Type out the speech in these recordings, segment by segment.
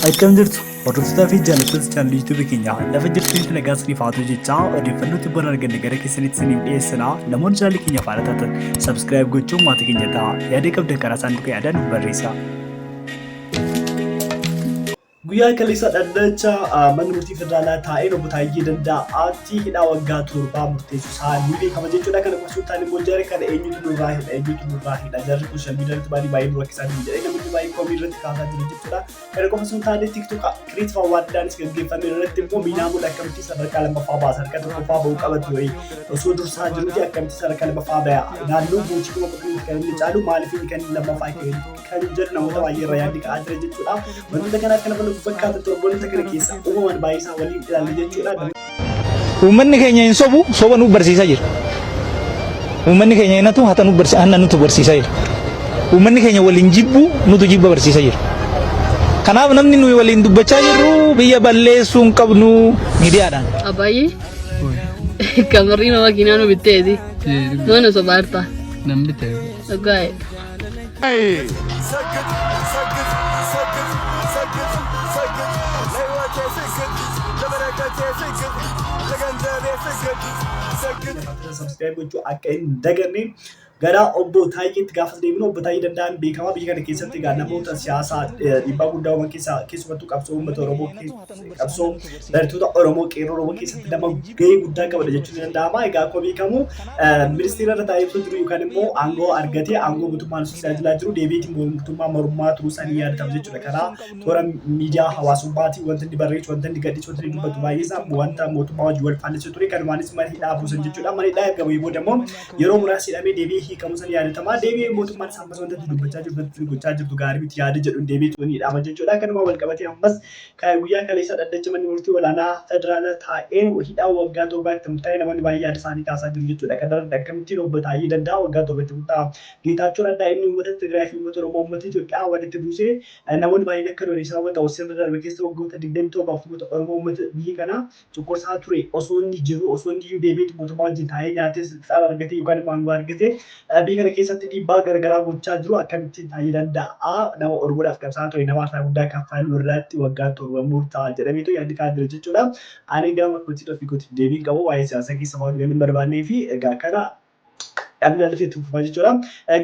Akkam jirtu hordoftoota fi jaallattoota chaanalii YouTube keenyaa lafa jirtanitti nagaa isiniif haa ta'u jechaa odeeffannoo tibbaan arganne gara keessanitti isiniif dhiyeessinaa. Namoonni chaanalii keenya faana taatan subscribe gochuun maatii keenya ta'a. Yaada qabdan karaa saanduqa yaadaan barreessaa. Guyyaa kaleessa dhaddacha manni murtii federaalaa taa'ee obbo Taayyee Danda'aatti hidhaa waggaa torbaa murteessu isaa ni beekama jechuudha. Kana gosotaan immoo jarri kana eenyutu nurraa hidha jarri kun shan miidhagatti baay'ee nu rakkisaa jiru jedhee namni baay'ee koomii irratti kaasaa jiru jechuudha. Kana qofa osoo hin taane TikTok Creative Awardaanis gaggeeffame irratti immoo Miinaamuun akkamitti sadarkaa lammaffaa baasa harka tokkoffaa bahuu qabatu wayii osoo dursaa jirutti akkamitti sadarkaa lammaffaa ba'a naannoo boocii kuma qophii kan inni caalu maaliif inni kan lammaffaa kan jedhu namoota baay'ee irraa yaaddi ka'aa jira jechuudha. Wantoota kanaaf kana fakkaata torbanota kana keessa uumaman baay'ee isaa waliin ilaalle jechuudha. Uummanni keenya hin sobu soba nu barsiisaa jira. Uummanni keenya hin hatu hata nutu barsiisaa jira. Uummanni keenya waliin jibbu nutu jibba barsiisaa jira. Kanaaf namni nuyi waliin dubbachaa jirru biyya balleessuu hin qabnu miidiyaadhaan. Abbaayee kamarri nama kinaa nu bitteeti. Mana sobaarta. Namni ta'e. Dhagaa'e. Subscribe gochuu akka hin daganne gara obbo Taayyeetti gaafas deemnu obbo Taayyee Danda'aan beekamaa biyya kana keessatti namoota siyaasaa dhiibbaa guddaa uuman keessumattuu qabsoo uummata Oromoo qabsoo barattoota Oromoo qeerroo Oromoo keessatti nama gahee guddaa qabadha jechuun ni danda'ama. Egaa akkuma beekamu ministeera irra taa'ee ibsa jiru yookaan immoo aangoo argatee aangoo mootummaan tajaajilaa jiru deebiitiin mootummaa mormaa turuu isaanii yaadatama jechuudha. Karaa toora miidiyaa hawaasummaatiin wanti inni barreessu wanti inni gadhiisu wanti inni dubbatu baay'ee isaa wanta mootummaa wajjin wal faallessu ture kanumaanis mana hidhaa buusan jechuudha. Mana hidhaa erga bahee booda immoo yeroo muraasa hidhamee deebi'ee hiikamu san yaadatama. Deebi'ee mootummaan sammasa wanta dubbachaa jirtu gochaa jirtu gaarii miti yaada jedhuun deebiitu ni hidhama jechuudha. Kanuma wal qabatee ammas guyyaa kaleessa dhaddacha manni murtii olaanaa federaalaa taa'een hidhaa waggaa torbaatti murtaa'e namoonni baay'ee yaada isaanii kaasaa jiru jechuudha. Kanarratti akkamittiin obbo Taayyee Danda'aa waggaa torbaatti murtaa'a. Geetaachoo Raddaa inni uummata Tigraay fi uummata Oromoo uummata Itoophiyaa walitti buusee namoonni baay'een akka loon isaa wanta sirna darbe keessa waggoota 27 uummata Oromoo uummata biyya kanaa cunqursaa ture osoo inni jiru osoo inni deebiitu mootummaa wajjin taa'ee nyaatee sirna argatee yookaan immoo aangoo argatee biyya kana keessatti dhiibbaa garaagaraa gochaa jiru akkamittiin Taayyee Danda'aa nama Oromoodhaaf qabsaa ture nama isaa guddaa kaffaluu irratti waggaa torba murtaa'a jedhameetu yaaddi kaa jira jechuudha. Ani gama kootii ofii kootii deebiin qabu waa'ee siyaasaa keessa waan hin barbaannee fi egaa kana dhamni lafee tuffaa jechuudha.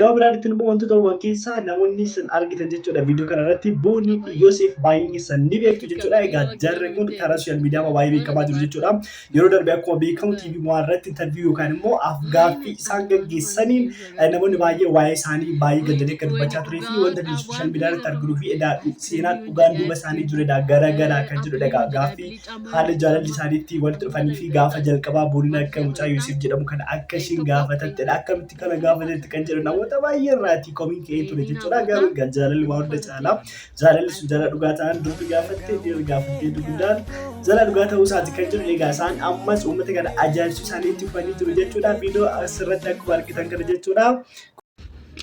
Gama biraatti immoo wantoota uuman keessaa namoonni sin argitan jechuudha. Viidiyoo kana irratti Boonii Yoosef baay'een san ni beektu jechuudha. Egaa jarri kun karaa sooshaal miidiyaa baay'ee beekamaa jiru jechuudha. Yeroo darbe akkuma beekamu TV Mo'aa irratti intarviiyuu yookaan immoo afgaaffii isaan gaggeessaniin namoonni baay'ee waa'ee isaanii baay'ee gaddatanii akka dubbachaa turee fi wanta sooshaal miidiyaa irratti arginuu fi seenaan dhugaan duuba isaanii jiru garaagaraa kan jedhudha. Egaa gaaffii haala jaalalli isaaniitti walitti dhufanii fi gaafa jalqabaa Booniin akka mucaa Yoosef jedhamu kana akka isheen gaafatattedha. Akkamitti kana gaafatetti kan jedhu namoota baay'ee irraati komiin ka'ee ture jechuudha. Garuu jaalalli waan hunda caalaa jaalalli sun jala dhugaa ta'an durbi gaafattee dhiirri gaafattee dugdaan jala dhugaa ta'uu isaati kan jedhu. Egaa isaan ammas uummata kana ajaa'ibsiisuu isaaniitti dhufanii jiru jechuudha. Viidiyoo asirratti akkuma argitan kana jechuudha.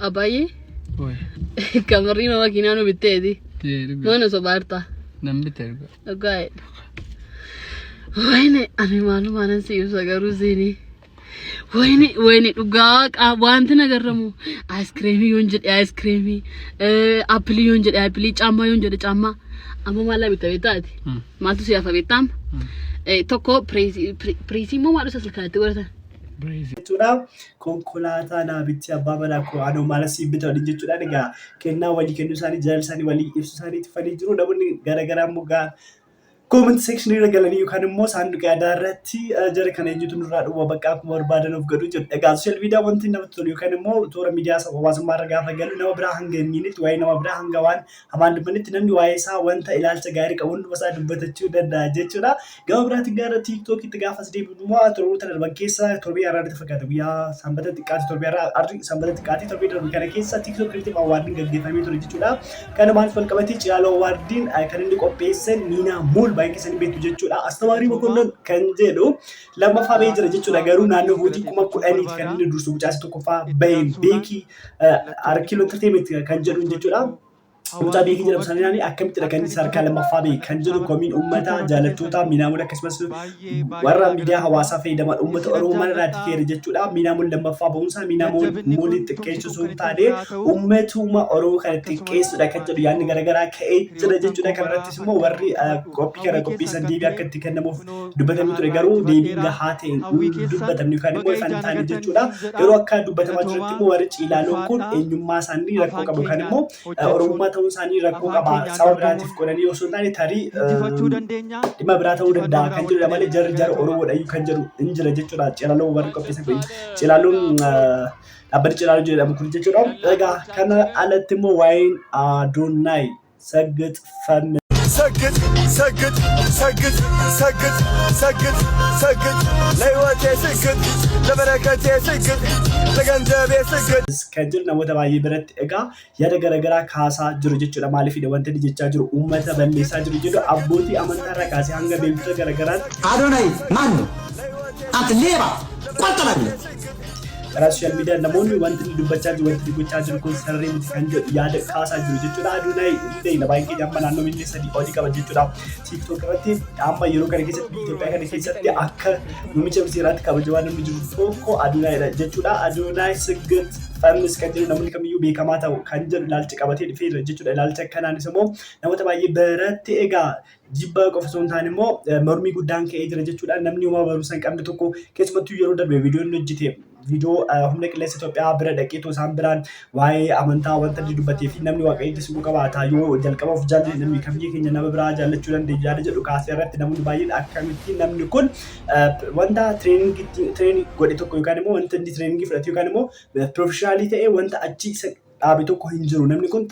Abbaayee kamarri nama kinaa nu bitteeti. Mana sobaarta. Namni ta'e. Dhagaa'e. Wayne ani maaluma anan si ibsa garuu siinii. Wayne dhugaa wanti nagarramu aayiskiriimii yoon jedhe aayiskiriimii appilii yoon jedhe appilii caammaa yoon jedhe caammaa amma maallaa bitta beektaati maaltu si hafa beektaam tokko pireesii immoo maal dhusa silkaatti godhatan. Jechuudha konkolaataa naabitti abbaa manaa koo anoo maala siif bitan jechuudha. Egaa kennaa walii kennuu isaanii jaalala isaanii walii ibsu isaanii tufanii jiru. Namoonni garaagaraa immoo comment section irra galanii yookaan immoo saanduqa yaadaa irratti jara kana eenyutu nurraa dhufa bakka akkuma barbaadan of godhu jedhu. Egaa sooshaal miidiyaa wanti namatti tolu yookaan immoo toora miidiyaa hawaasummaa irra gaafa galu nama biraa hanga hin miinitti waa'ee nama biraa hanga waan hamaan dubbanitti namni waa'ee isaa wanta ilaalcha gaarii qabu hunduma isaa dubbatachuu danda'a jechuudha. Gama biraatiin gara tiiktookitti gaafas deebiin immoo torboota darban keessa torbii har'aatti fakkaata guyyaa sanbata xiqqaati torbii har'aa sanbata xiqqaati torbii darban kana keessa tiiktook Creative Awardiin gaggeeffamee ture jechuudha. Kanumaan wal qabatee Ciyaaloo Awardiin kan inni qopheessan Miinaamuun baay'ee keessanii beektu jechuudha. Astawaarii Mokonnon kan jedhu lammaffaa bahee jira jechuudha. Garuu naannoo mootii 10,000 kan inni dursu mucaasa tokkoffaa baheen beekii Arkiloo Entertainment kan jedhu jechuudha. Mucaa beekii jedhamu sanaan akkamitti kan inni sadarkaa lammaffaa beeku kan jedhu komiin uummata jaalattoota miinaamoon akkasumas warra miidiyaa hawaasaa fayyadaman uummata Oromoo mana irraatti keera jechuudha. Miinaamoon lammaffaa ba'umsaa miinaamoon muulii xiqqeessu taane uummatuma Oromoo kana xiqqeessuudha kan jedhu yaadni garaagaraa ka'ee jira jechuudha. Kana irrattis immoo warri qophii kana qopheessan deebii akka itti kennamuuf dubbatamee ture garuu deebiin gahaa ta'e dubbatamne yookaan immoo ifaan taane jechuudha. Yeroo akka dubbatamaa jirutti immoo warri Ciilaaloon kun eenyummaa isaanii rakkoo qabu kan immoo Oromummaa ta'uu isaanii rakkoo qaba sababa biraatiif godhanii osoo hin taane tarii dhimma biraa ta'uu danda'a kan jedhudha malee jarri Oromoodha kan jedhu hin jira jechuudha. Ciilaaloon warri qopheessan kun Ciilaaloon dhaabbatni Ciilaaloo jedhamu kun jechuudha. Egaa kana alatti immoo waa'een Adoonaay Saggaxfame سجد سجد سجد سجد سجد سجد لهوتي سجد لبركتي سجد لجنجبي سجد كجر نموذج باي برت إجا يا رجع خاصة جرجت شو ما لي في دوانتي جت جرو أمة بليسا جرجت أبوتي أمان ترى كاسي هنگا بيمتى رجع أدوناي مانو أنت ليبا قلت لك social media namoonni wanti dubbachaa jiru wanti gochaa jiru kun sararee miti kan jedhu yaada kaasaa jiru jechuudha. Adoonaay illee na baay'ee amma naannoo miillee sadii olii qaba jechuudha. TikTok irratti amma yeroo kana keessatti Itoophiyaa kana keessatti akka muummicha ministeeraatti kabajamaa namni jiru tokko Adoonaayidha jechuudha. Adoonaay Saggaxfame kan jedhu namni kamiyyuu beekamaa ta'u kan jedhu ilaalcha qabatee dhufeera jechuudha. Ilaalcha kanaanis immoo namoota baay'ee biratti egaa jibba qofa osoo hin taane immoo mormii guddaan ka'ee jira jechuudha. Namni uumaa barumsa hin qabne tokko keessumattuu yeroo darbe viidiyoon hojjete viidiyoo humna qilleensa Itoophiyaa bira dhaqee isaan biraan waa'ee amantaa wanta inni dubbatee fi namni waaqayyotti siquu qabaata yoo jalqaba of jaalle namni kamiyyuu keenya nama biraa jaallachuu dandeenya yaada jedhu kaasee irratti namoonni baay'een akkamitti namni kun wanta tireeningii godhe tokko yookaan immoo wanta inni tireeningii fudhate yookaan immoo piroofeshinaali ta'ee wanta achi dhaabe tokko hin jiru namni kun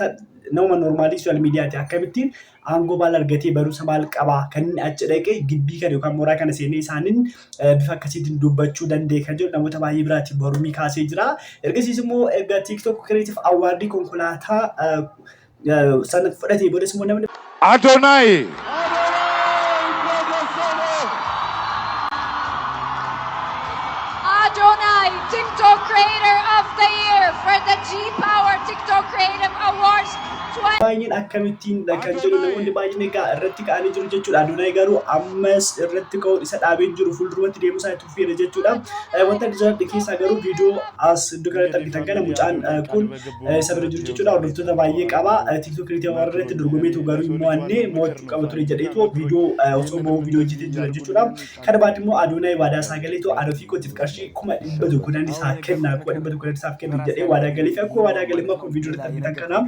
nama normaalii social miidiyaati akkamittiin aangoo maal argatee barumsa maal qabaa kan inni achi dhaqee gibbii kana yookaan mooraa kana seenee isaaniin bifa akkasiitiin dubbachuu danda'e kan jedhu namoota baay'ee biraatti mormii kaasee jira. Ergasiis immoo erga TikTok Creative Award konkolaataa sana fudhatee boodas immoo namni Adoonaay Adoonaay TikTok Creator of the Year for the G-Power TikTok Creative Awards. baay'een akkamittiin kan jedhu namoonni baay'een egaa irratti ka'anii jiru jechuudha. Adoonaay garuu ammas irratti ka'uun isa dhaabee jiru fuulduratti deemuu isaa itti fufeera jechuudha. Wanta dizaayinii keessaa garuu viidiyoo as iddoo kanatti argitan kana mucaan kun isa bira jiru jechuudha. Hordoftoota baay'ee qaba. TikTok Creative Award irratti dorgomeetu garuu immoo annee mo'achuu qaba ture jedheetu viidiyoo osoo mo'uu viidiyoo hojjetee jira jechuudha. Kana baadhi immoo Adoonaay waadaa isaa galeetu anaa fi kootiif qarshii 100,000 isaa kenna 100,000 isaaf kenna jedhee waadaa galee fi akkuma waadaa galee immoo viidiyoo irratti argitan kana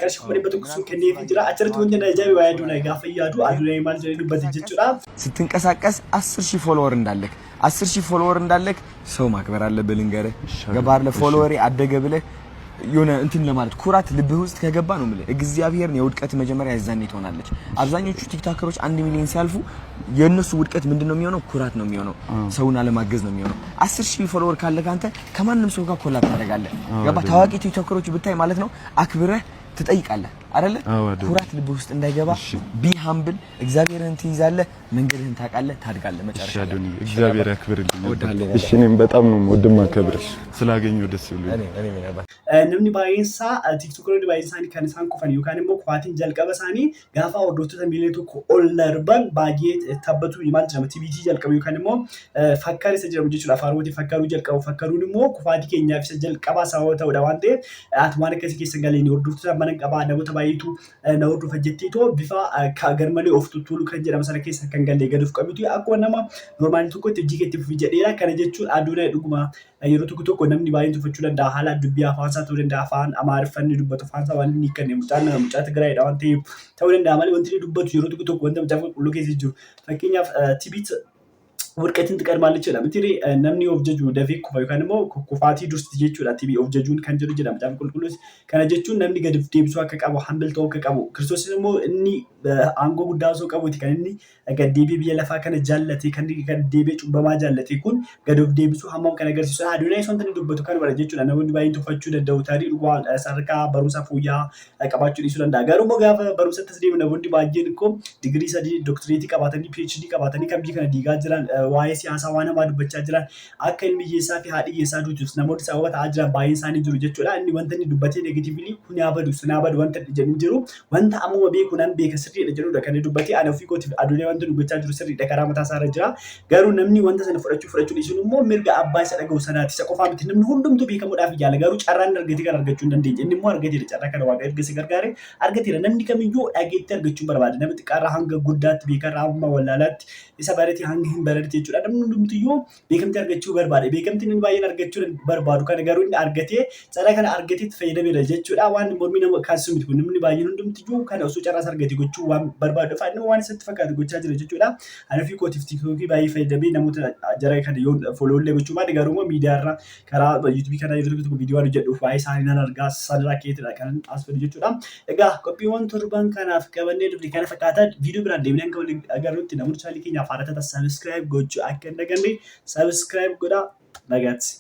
qarshii 100,000 sun kenneefii jira. Achirratti wanti ajaa'iba waa'ee Adoonaay gaafa yaadu Adoonaay maal jedhee dubbate jechuudha. ስትንቀሳቀስ 10,000 ፎሎወር እንዳለክ 10,000 ፎሎወር እንዳለክ ሰው ማክበር አለብህ። ልንገርህ ገባህ አይደል? ፎሎወሬ አደገ ብለህ የሆነ እንትን ለማለት ኩራት ልብህ ውስጥ ከገባ ነው ማለት እግዚአብሔርን የውድቀት መጀመሪያ ያዛኔ ትሆናለች። አብዛኞቹ ቲክቶከሮች 1 ሚሊዮን ሲያልፉ የነሱ ውድቀት ምንድነው የሚሆነው? ኩራት ነው የሚሆነው። ሰውን አለማገዝ ነው የሚሆነው። 10,000 ፎሎወር ካለህ አንተ ከማንም ሰው ጋር ኮላብ ታደርጋለህ። ገባህ? ታዋቂ ቲክቶከሮች ብታይ ማለት ነው አክብረህ ትጠይቃለህ አይደለ? ኩራት ልብ ውስጥ እንዳይገባ ቢ ሃምብል እግዚአብሔርን ትይዛለህ፣ መንገድህን ታውቃለህ፣ ታድጋለህ። መጨረሻ እግዚአብሔር ያክብርልኝ። እሺ እኔም በጣም ነው ወድማ ከብርሽ ስላገኘው ደስ ብሎኝ namni baay'een isaa tiiktookonni baay'een isaanii kan isaan kufan yookaan immoo kufaatiin jalqaba isaanii gaafa hordoftoota miiliyoona tokko ol darban baay'ee taphatu maal jedhama TBT jalqabu yookaan immoo fakkaar isa jedhamu jechuudha. Afaan Oromootiin fakkaaruu jalqabu. Fakkaaruun immoo kufaatii keenyaaf isa jalqabaa sababa ta'uudha waan ta'eef ati waan akkasii keessa galeen hordoftoota mana qabaa namoota baay'eetu na hordofa jettiitoo bifa garmalee of tuttuuluu kan jedhamu sana keessa kan galee gaduuf qabitu akkuma nama normaalii tokkotti hojii keetti fufi jedheera. Kana jechuun Adoonaay dhuguma yeroo tokko namni baay'een tuffachuu danda'a. Haala dubbii afaan isaa ta'uu danda'a. Afaan Amaariffaan dubbatu afaan isaa waan inni hiikkane mucaa Tigraayidha waan ta'eef ta'uu danda'a malee wanti inni dubbatu yeroo tokko wanta mucaa qulqulluu keessa jiru. Fakkeenyaaf TBT warqeetiin tiqadmaallee jedhama. Tiri namni of jaju dafee kufa yookaan immoo kufaatii dursi jechuudha. TB of jajuun kan jedhu jedhama. Mucaan qulqulluus kana jechuun namni gadi deebisuu akka qabu, humble ta'uu akka qabu. Kiristoos immoo inni aangoo guddaa osoo qabuuti kan inni gad deebi'ee biyya lafaa kana jaallate kan gad deebi'ee cubbamaa jaallate kun gad of deebisuu hammam kan agarsiisu. Adoonaay wanta inni dubbatu kan bara jechuudha. Namoonni baay'een tuffachuu danda'u. Tarii dhugaan sadarkaa barumsa fooyya'aa qabaachuu dhiisuu danda'a. Garuu immoo gaafa barumsatti as deemu namoonni baay'een immoo digirii 3 dooktireetii qabaatanii PhD qabaatanii kan biyya kana diigaa jiran waa'ee siyaasaa waan namaa dubbachaa jiran akka ilmi hiyyeessaa fi haadhi hiyyeessaa duutus namoonni sababa ta'aa jiran baay'een isaanii jiru jechuudha. Inni wanta inni dubbatee negatiivili kun yaabadu sun yaabadu wanta jedhu jiru wanta ammuma beeku nan beeka sirriidha jedhudha kan inni dubbatee ana ofii kootiif aduunyaa wanta dubbachaa jiru sirriidha karaa mataa isaa irra jira. Garuu namni wanta sana fudhachuun isin immoo mirga abbaa isa dhaga'u sanaati isa qofaa miti namni hundumtuu beekamuudhaaf yaala garuu carraan argatee kan argachuu hin dandeenye inni immoo argateera carraa kana waaqa erga si gargaare argateera namni kamiyyuu dhageetti argachuu barbaada namni xiqqaarraa hanga guddaatti beekarraa amma wallaalaatti isa baratee hanga hin baratee jechuudha namni hundumtiyyuu beekamtii argachuu barbaada beekamtii inni baay'een argachuu barbaadu kana garuu inni argatee carraa kana argatee itti fayyadameera jechuudha waan mormii nama kaasisu miti kun namni baay'een hundumtiyyuu kana osoo carraas argatee gochuu waan barbaadu fa'a waan isatti fakkaatu gochaa jira jechuudha ana fi kootiif tiiktookii baay'ee fayyadamee namoota jara kana yoo folloollee gochuu baade garuu immoo miidiyaarraa karaa yuutuubii kana yeroo tokko viidiyoo waan hojjedhuuf baay'ee isaanii nan argaa sanarraa keetidha kan as fedhu jechuudha. Egaa qophiiwwan torban kanaaf qabannee dhufne kana fakkaata viidiyoo biraan deemnee akka waliin agarruutti namoonni chaalii keenyaaf haadha tata sabiskiraayib gochuu akka hin daganne sabiskiraayib godhaa nagaatti.